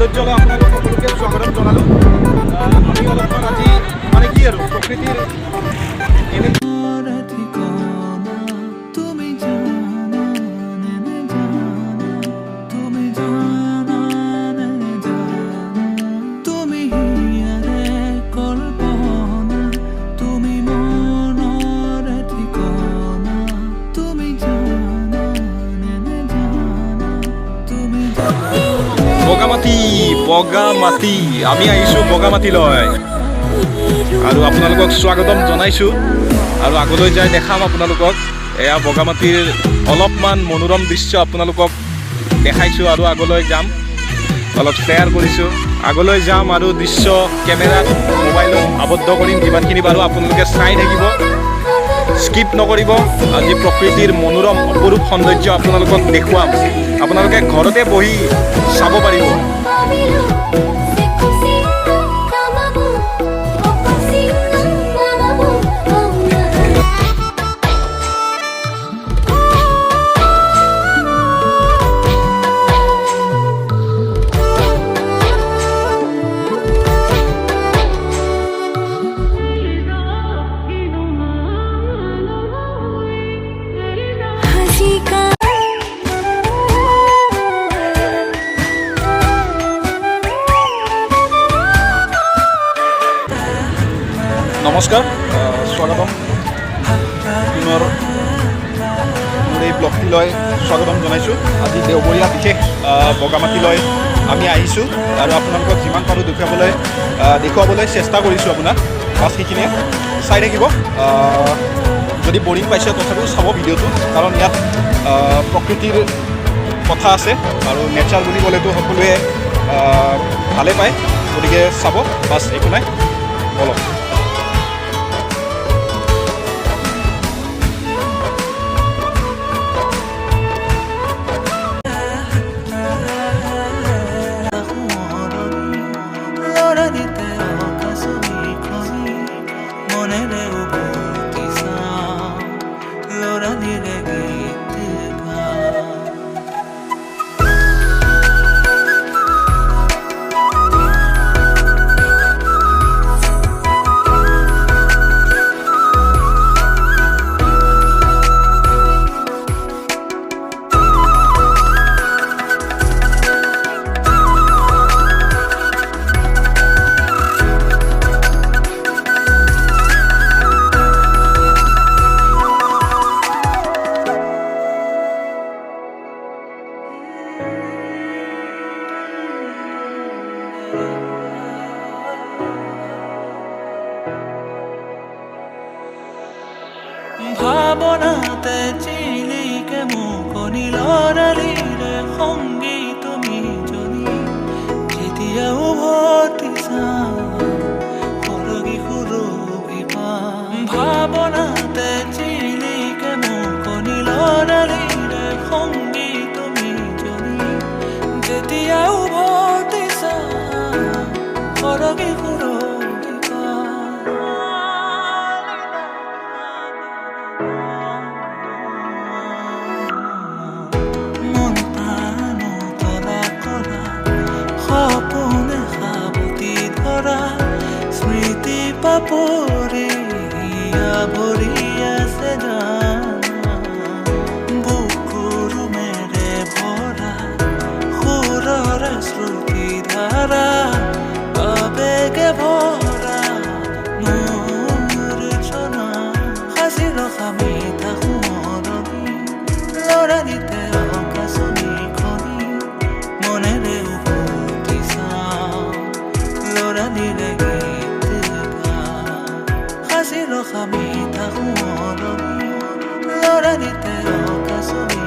সৌন্দৰ্যলৈ আপোনালোক সকলোকে স্বাগতম জনালোঁ। আমি অলপমান আজি মানে কি আৰু প্ৰকৃতিৰ এনে বগামাটি আমি আহিছোঁ বগামাটিলৈ আৰু আপোনালোকক স্বাগতম জনাইছোঁ আৰু আগলৈ যাই দেখাম আপোনালোকক। এয়া বগামাটিৰ অলপমান মনোৰম দৃশ্য আপোনালোকক দেখাইছোঁ আৰু আগলৈ যাম, অলপ শ্বেয়াৰ কৰিছোঁ। আগলৈ যাম আৰু দৃশ্য কেমেৰাত মোবাইলত আবদ্ধ কৰিম, যিমানখিনি পাৰোঁ আপোনালোকে চাই থাকিব, স্কিপ নকৰিব। আজি প্ৰকৃতিৰ মনোৰম অপৰূপ সৌন্দৰ্য আপোনালোকক দেখুৱাম, আপোনালোকে ঘৰতে বহি চাব পাৰিব। নমস্কাৰ, স্বাগতম পুনৰ মোৰ এই ব্লগটিলৈ স্বাগতম জনাইছোঁ। আজি দেওবৰীয়া বিশেষ বগামাটিলৈ আমি আহিছোঁ আৰু আপোনালোকক যিমান পাৰোঁ দেখুৱাবলৈ চেষ্টা কৰিছোঁ। আপোনাক বাছ সেইখিনিয়ে চাই থাকিব। যদি বৰিং পাইছে তথাপিও চাব ভিডিঅ'টো, কাৰণ ইয়াত প্ৰকৃতিৰ কথা আছে আৰু নেচাৰ বুলি ক'লেতো সকলোৱে ভালে পায়, গতিকে চাব, বাছ একো নাই, বলক। ভাৱনাতে চিলিকে মুকনি লৰালিৰে সংগী তুমি জনী, যেতিয়া উভতি সৰগী সুৰভি পাম। ভাৱনাতে চিলিকে মুকনি লৰালিৰে সংগী তুমি জনী, যেতিয়া উভতি সৰগী সুৰভি স্মৃতি পাপৰিয়া ভৰি আছে বুকুৰ মেৰে ভৰা সুৰৰে শ্ৰুতি ধাৰা, আবেগে ভৰা মোৰ জনা সাজি ৰখা মিঠা সোঁৱৰণি, লৰালিতে অকাশনি খনি মনেৰে উভতি চাওঁ, লৰালিৰে ৰখা মিঠা সোঁৱৰণি, লৰালিতে অকাশনি